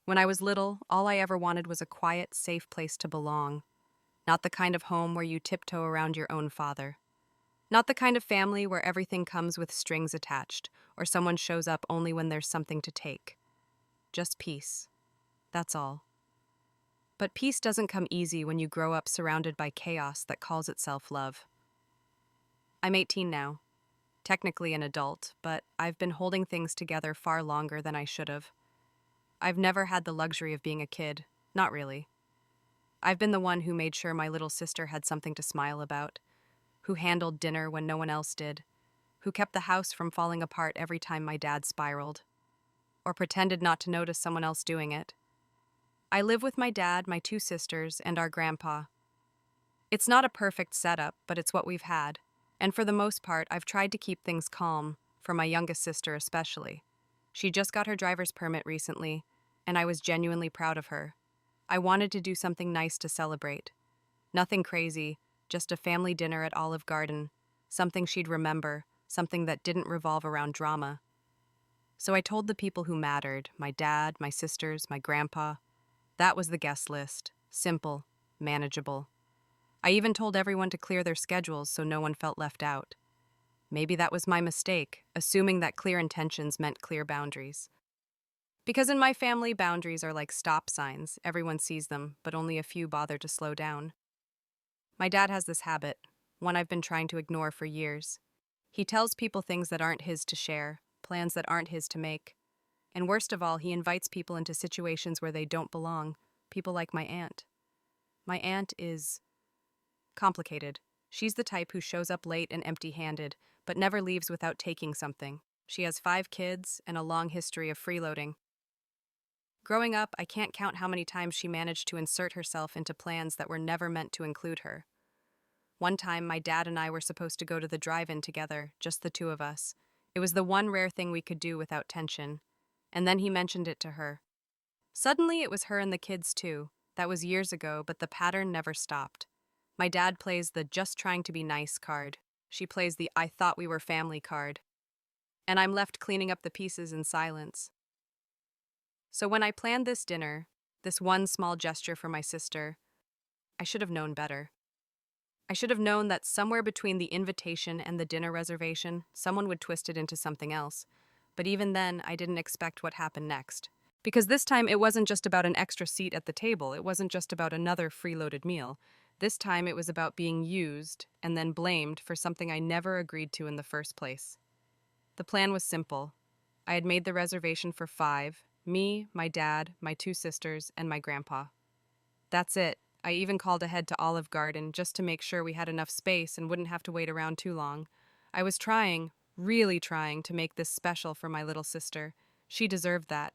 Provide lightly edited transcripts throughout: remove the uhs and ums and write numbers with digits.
When I was little, all I ever wanted was a quiet, safe place to belong. Not the kind of home where you tiptoe around your own father. Not the kind of family where everything comes with strings attached, or someone shows up only when there's something to take. Just peace. That's all. But peace doesn't come easy when you grow up surrounded by chaos that calls itself love. I'm 18 now. Technically an adult, but I've been holding things together far longer than I should have. I've never had the luxury of being a kid. Not really. I've been the one who made sure my little sister had something to smile about, who handled dinner when no one else did, who kept the house from falling apart every time my dad spiraled, or pretended not to notice someone else doing it. I live with my dad, my two sisters, and our grandpa. It's not a perfect setup, but it's what we've had, and for the most part, I've tried to keep things calm, for my youngest sister especially. She just got her driver's permit recently, and I was genuinely proud of her. I wanted to do something nice to celebrate. Nothing crazy, just a family dinner at Olive Garden, something she'd remember, something that didn't revolve around drama. So I told the people who mattered, my dad, my sisters, my grandpa. That was the guest list. Simple, manageable. I even told everyone to clear their schedules so no one felt left out. Maybe that was my mistake, assuming that clear intentions meant clear boundaries. Because in my family, boundaries are like stop signs. Everyone sees them, but only a few bother to slow down. My dad has this habit, one I've been trying to ignore for years. He tells people things that aren't his to share, plans that aren't his to make. And worst of all, he invites people into situations where they don't belong, people like my aunt. My aunt is complicated. She's the type who shows up late and empty-handed, but never leaves without taking something. She has 5 kids and a long history of freeloading. Growing up, I can't count how many times she managed to insert herself into plans that were never meant to include her. One time, my dad and I were supposed to go to the drive-in together, just the two of us. It was the one rare thing we could do without tension. And then he mentioned it to her. Suddenly, it was her and the kids too. That was years ago, but the pattern never stopped. My dad plays the just trying to be nice card. She plays the I thought we were family card. And I'm left cleaning up the pieces in silence. So when I planned this dinner, this one small gesture for my sister, I should have known better. I should have known that somewhere between the invitation and the dinner reservation, someone would twist it into something else. But even then, I didn't expect what happened next. Because this time, it wasn't just about an extra seat at the table. It wasn't just about another freeloaded meal. This time, it was about being used and then blamed for something I never agreed to in the first place. The plan was simple. I had made the reservation for 5, me, my dad, my 2 sisters, and my grandpa. That's it. I even called ahead to Olive Garden just to make sure we had enough space and wouldn't have to wait around too long. I was trying, really trying, to make this special for my little sister. She deserved that.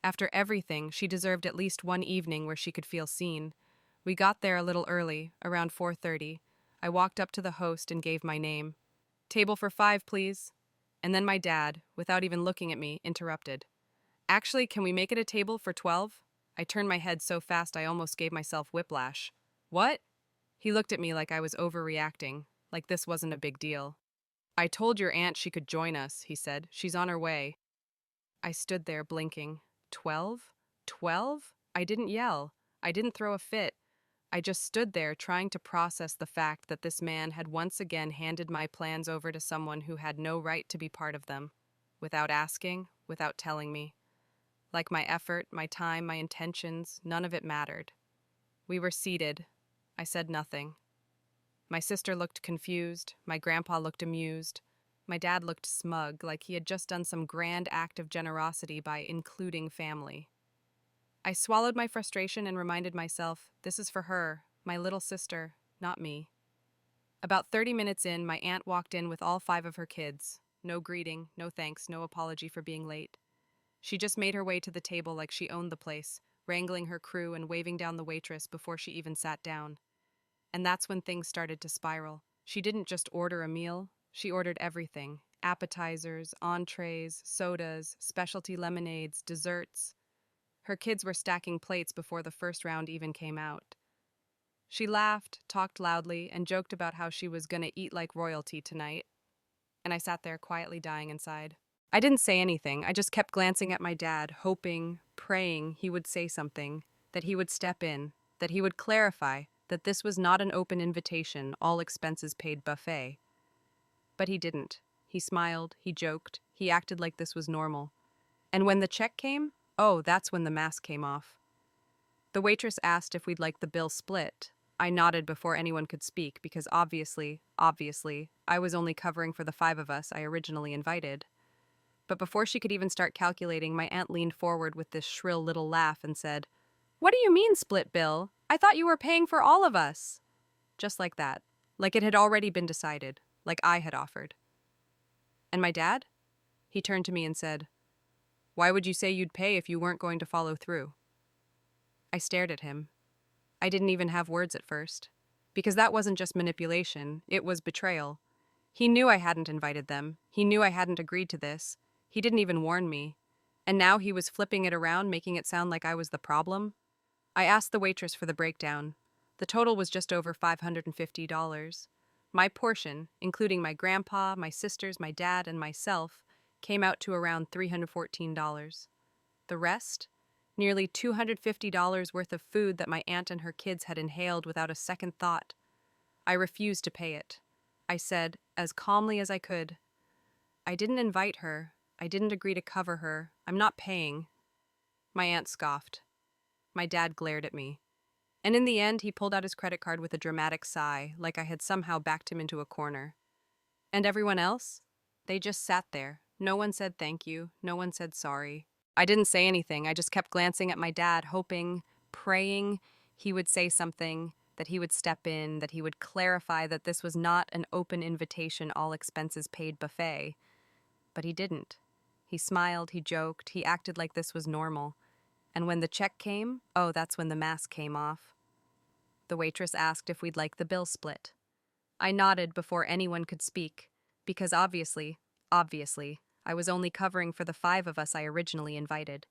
After everything, she deserved at least one evening where she could feel seen. We got there a little early, around 4:30. I walked up to the host and gave my name. "Table for 5, please." And then my dad, without even looking at me, interrupted. "Actually, can we make it a table for 12? I turned my head so fast I almost gave myself whiplash. "What?" He looked at me like I was overreacting, like this wasn't a big deal. "I told your aunt she could join us," he said. "She's on her way." I stood there blinking. 12? 12? I didn't yell. I didn't throw a fit. I just stood there trying to process the fact that this man had once again handed my plans over to someone who had no right to be part of them, without asking, without telling me. Like my effort, my time, my intentions, none of it mattered. We were seated. I said nothing. My sister looked confused. My grandpa looked amused. My dad looked smug, like he had just done some grand act of generosity by including family. I swallowed my frustration and reminded myself, this is for her, my little sister, not me. About 30 minutes in, my aunt walked in with all 5 of her kids. No greeting, no thanks, no apology for being late. She just made her way to the table like she owned the place, wrangling her crew and waving down the waitress before she even sat down. And that's when things started to spiral. She didn't just order a meal, she ordered everything. Appetizers, entrees, sodas, specialty lemonades, desserts. Her kids were stacking plates before the first round even came out. She laughed, talked loudly, and joked about how she was gonna eat like royalty tonight. And I sat there quietly dying inside. I didn't say anything. I just kept glancing at my dad, hoping, praying he would say something, that he would step in, that he would clarify that this was not an open invitation, all expenses paid buffet. But he didn't. He smiled, he joked, he acted like this was normal. And when the check came, oh, that's when the mask came off. The waitress asked if we'd like the bill split. I nodded before anyone could speak because obviously, I was only covering for the 5 of us I originally invited. But before she could even start calculating, my aunt leaned forward with this shrill little laugh and said, "What do you mean split bill? I thought you were paying for all of us." Just like that. Like it had already been decided. Like I had offered. And my dad? He turned to me and said, "Why would you say you'd pay if you weren't going to follow through?" I stared at him. I didn't even have words at first. Because that wasn't just manipulation, it was betrayal. He knew I hadn't invited them. He knew I hadn't agreed to this. He didn't even warn me. And now he was flipping it around, making it sound like I was the problem. I asked the waitress for the breakdown. The total was just over $550. My portion, including my grandpa, my sisters, my dad, and myself, came out to around $314. The rest? Nearly $250 worth of food that my aunt and her kids had inhaled without a second thought. I refused to pay it. I said, as calmly as I could, "I didn't invite her. I didn't agree to cover her. I'm not paying." My aunt scoffed. My dad glared at me. And in the end, he pulled out his credit card with a dramatic sigh, like I had somehow backed him into a corner. And everyone else? They just sat there. No one said thank you. No one said sorry. I didn't say anything. I just kept glancing at my dad, hoping, praying he would say something, that he would step in, that he would clarify that this was not an open invitation, all expenses paid buffet. But he didn't. He smiled, he joked, he acted like this was normal. And when the check came, oh, that's when the mask came off. The waitress asked if we'd like the bill split. I nodded before anyone could speak, because obviously, I was only covering for the 5 of us I originally invited.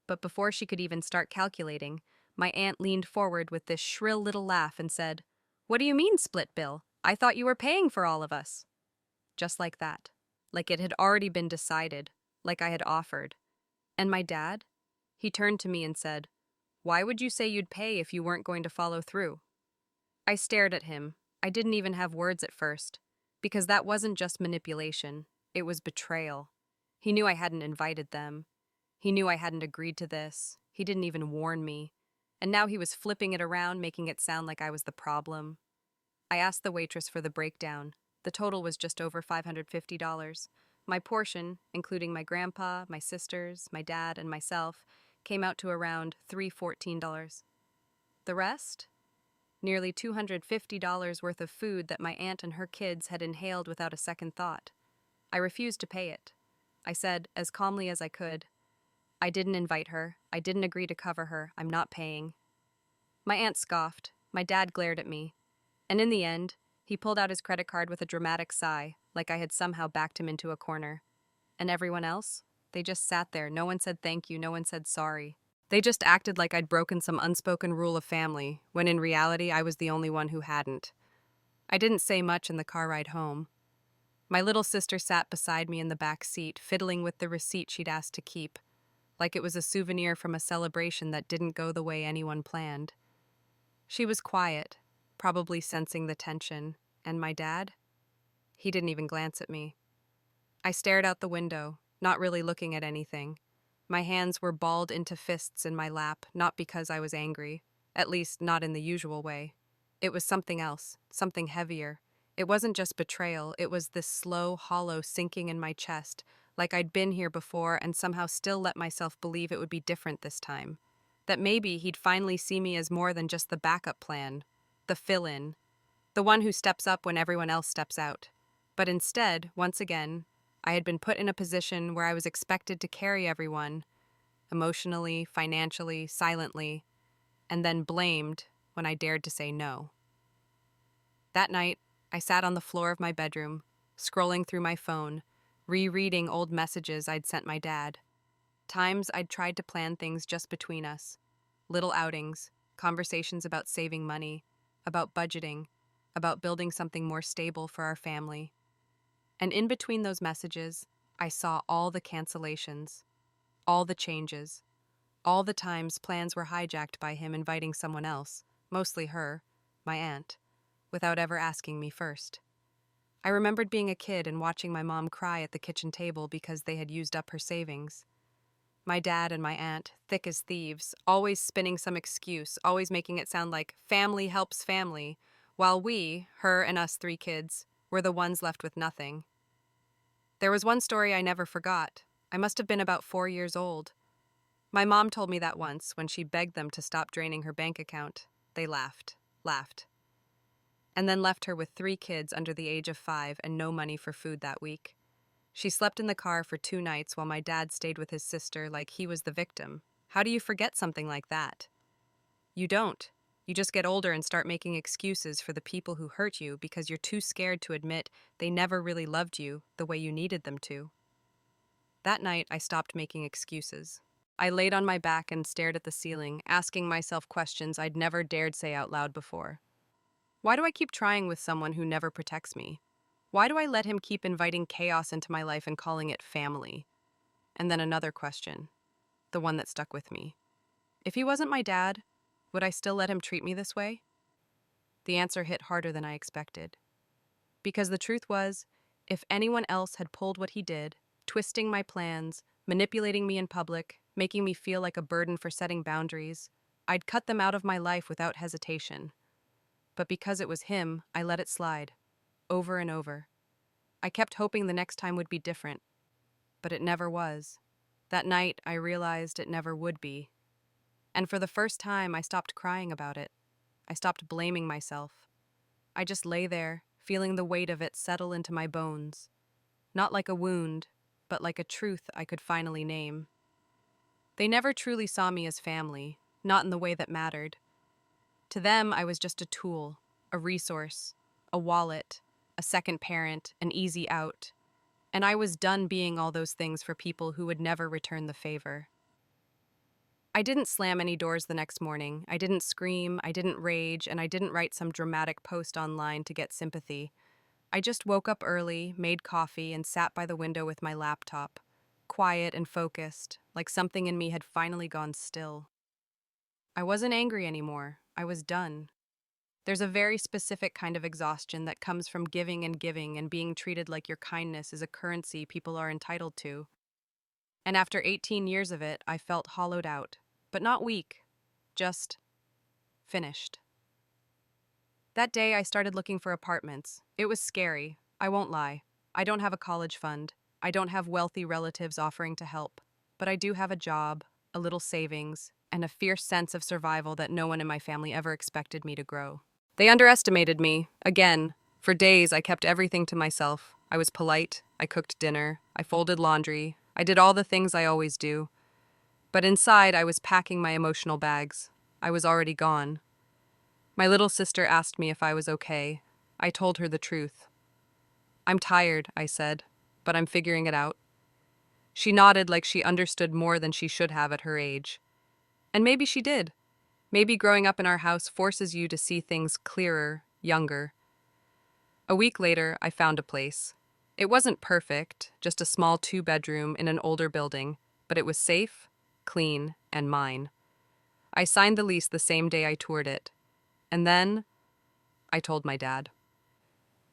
But before she could even start calculating, my aunt leaned forward with this shrill little laugh and said, "What do you mean split bill? I thought you were paying for all of us." Just like that. Like it had already been decided, like I had offered. And my dad? He turned to me and said, "Why would you say you'd pay if you weren't going to follow through?" I stared at him. I didn't even have words at first, because that wasn't just manipulation, it was betrayal. He knew I hadn't invited them. He knew I hadn't agreed to this. He didn't even warn me. And now he was flipping it around, making it sound like I was the problem. I asked the waitress for the breakdown. The total was just over $550. My portion, including my grandpa, my sisters, my dad, and myself, came out to around $314. The rest? Nearly $250 worth of food that my aunt and her kids had inhaled without a second thought. I refused to pay it. I said, as calmly as I could, "I didn't invite her. I didn't agree to cover her. I'm not paying." My aunt scoffed. My dad glared at me. And in the end, he pulled out his credit card with a dramatic sigh, like I had somehow backed him into a corner. And everyone else? They just sat there. No one said thank you. No one said sorry. They just acted like I'd broken some unspoken rule of family, when in reality I was the only one who hadn't. I didn't say much in the car ride home. My little sister sat beside me in the back seat, fiddling with the receipt she'd asked to keep, like it was a souvenir from a celebration that didn't go the way anyone planned. She was quiet, probably sensing the tension, and my dad? He didn't even glance at me. I stared out the window, not really looking at anything. My hands were balled into fists in my lap, not because I was angry, at least not in the usual way. It was something else, something heavier. It wasn't just betrayal, it was this slow, hollow sinking in my chest, like I'd been here before and somehow still let myself believe it would be different this time. That maybe he'd finally see me as more than just the backup plan, the fill-in, the one who steps up when everyone else steps out. But instead, once again, I had been put in a position where I was expected to carry everyone, emotionally, financially, silently, and then blamed when I dared to say no. That night, I sat on the floor of my bedroom, scrolling through my phone, rereading old messages I'd sent my dad. Times I'd tried to plan things just between us. Little outings, conversations about saving money, about budgeting, about building something more stable for our family. And in between those messages, I saw all the cancellations, all the changes, All the times plans were hijacked by him inviting someone else, mostly her, my aunt, without ever asking me first. I remembered being a kid and watching my mom cry at the kitchen table because they had used up her savings. My dad and my aunt, thick as thieves, always spinning some excuse, always making it sound like family helps family, while we, her and us three kids, were the ones left with nothing. There was one story I never forgot. I must have been about 4 years old. My mom told me that once when she begged them to stop draining her bank account. They laughed, and then left her with 3 kids under the age of 5 and no money for food that week. She slept in the car for 2 nights while my dad stayed with his sister like he was the victim. How do you forget something like that? You don't. You just get older and start making excuses for the people who hurt you because you're too scared to admit they never really loved you the way you needed them to. That night, I stopped making excuses. I laid on my back and stared at the ceiling, asking myself questions I'd never dared say out loud before. Why do I keep trying with someone who never protects me? Why do I let him keep inviting chaos into my life and calling it family? And then another question, the one that stuck with me. If he wasn't my dad, would I still let him treat me this way? The answer hit harder than I expected. Because the truth was, if anyone else had pulled what he did, twisting my plans, manipulating me in public, making me feel like a burden for setting boundaries, I'd cut them out of my life without hesitation. But because it was him, I let it slide, over and over. I kept hoping the next time would be different, but it never was. That night, I realized it never would be. And for the first time, I stopped crying about it. I stopped blaming myself. I just lay there, feeling the weight of it settle into my bones. Not like a wound, but like a truth I could finally name. They never truly saw me as family, not in the way that mattered. To them, I was just a tool, a resource, a wallet, a second parent, an easy out. And I was done being all those things for people who would never return the favor. I didn't slam any doors the next morning. I didn't scream, I didn't rage, and I didn't write some dramatic post online to get sympathy. I just woke up early, made coffee, and sat by the window with my laptop, quiet and focused, like something in me had finally gone still. I wasn't angry anymore. I was done. There's a very specific kind of exhaustion that comes from giving and being treated like your kindness is a currency people are entitled to. And after 18 years of it, I felt hollowed out, but not weak, just finished. That day, I started looking for apartments. It was scary, I won't lie. I don't have a college fund. I don't have wealthy relatives offering to help. But I do have a job, a little savings, and a fierce sense of survival that no one in my family ever expected me to grow. They underestimated me, again. For days, I kept everything to myself. I was polite, I cooked dinner, I folded laundry, I did all the things I always do. But inside, I was packing my emotional bags. I was already gone. My little sister asked me if I was okay. I told her the truth. I'm tired, I said, but I'm figuring it out. She nodded like she understood more than she should have at her age. And maybe she did. Maybe growing up in our house forces you to see things clearer, younger. A week later, I found a place. It wasn't perfect, just a small 2-bedroom in an older building, but it was safe, clean, and mine. I signed the lease the same day I toured it. And then, I told my dad.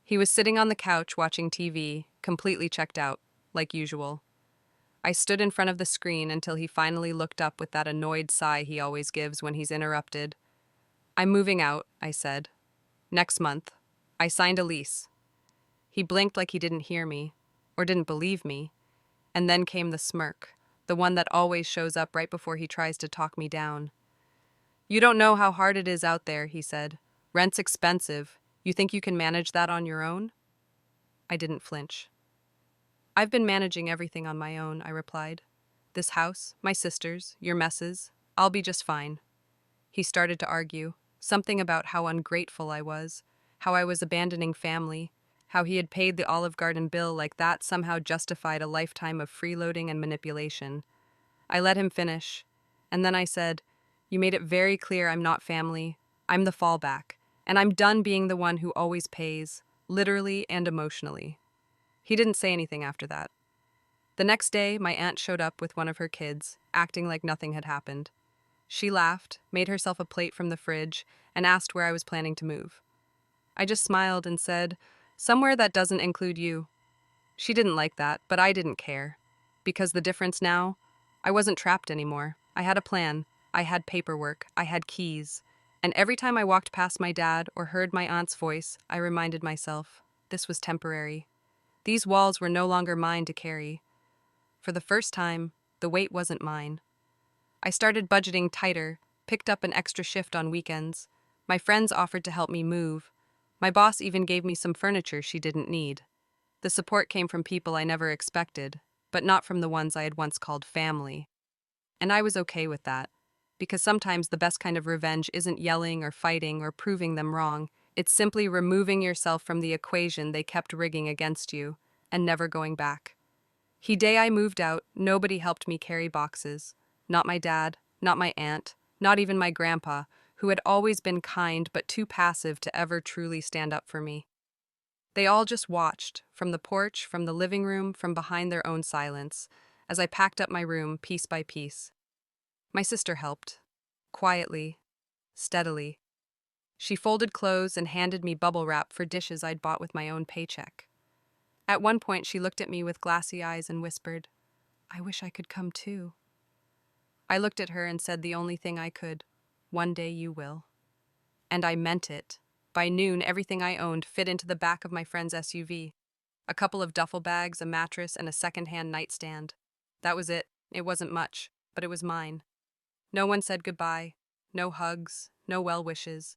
He was sitting on the couch watching TV, completely checked out, like usual. I stood in front of the screen until he finally looked up with that annoyed sigh he always gives when he's interrupted. I'm moving out, I said. Next month. I signed a lease. He blinked like he didn't hear me, or didn't believe me, and then came the smirk, the one that always shows up right before he tries to talk me down. You don't know how hard it is out there, he said. Rent's expensive. You think you can manage that on your own? I didn't flinch. I've been managing everything on my own, I replied. This house, my sister's, your messes, I'll be just fine. He started to argue, something about how ungrateful I was, how I was abandoning family, how he had paid the Olive Garden bill like that somehow justified a lifetime of freeloading and manipulation. I let him finish, and then I said, You made it very clear I'm not family. I'm the fallback, and I'm done being the one who always pays, literally and emotionally. He didn't say anything after that. The next day, my aunt showed up with one of her kids, acting like nothing had happened. She laughed, made herself a plate from the fridge, and asked where I was planning to move. I just smiled and said, "Somewhere that doesn't include you." She didn't like that, but I didn't care. Because the difference now, I wasn't trapped anymore. I had a plan. I had paperwork. I had keys. And every time I walked past my dad or heard my aunt's voice, I reminded myself, this was temporary. These walls were no longer mine to carry. For the first time, the weight wasn't mine. I started budgeting tighter, picked up an extra shift on weekends. My friends offered to help me move. My boss even gave me some furniture she didn't need. The support came from people I never expected, but not from the ones I had once called family. And I was okay with that, because sometimes the best kind of revenge isn't yelling or fighting or proving them wrong. It's simply removing yourself from the equation they kept rigging against you and never going back. The day I moved out, nobody helped me carry boxes. Not my dad, not my aunt, not even my grandpa, who had always been kind but too passive to ever truly stand up for me. They all just watched, from the porch, from the living room, from behind their own silence, as I packed up my room piece by piece. My sister helped. Quietly, steadily. She folded clothes and handed me bubble wrap for dishes I'd bought with my own paycheck. At one point, she looked at me with glassy eyes and whispered, "I wish I could come too." I looked at her and said the only thing I could, "One day you will." And I meant it. By noon, everything I owned fit into the back of my friend's SUV. A couple of duffel bags, a mattress, and a second-hand nightstand. That was it. It wasn't much, but it was mine. No one said goodbye. No hugs. No well wishes.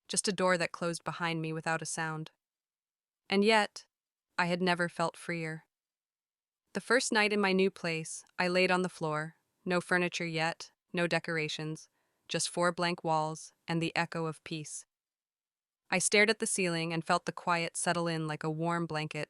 Just a door that closed behind me without a sound. And yet, I had never felt freer. The first night in my new place, I laid on the floor. No furniture yet, no decorations. Just 4 blank walls and the echo of peace. I stared at the ceiling and felt the quiet settle in like a warm blanket.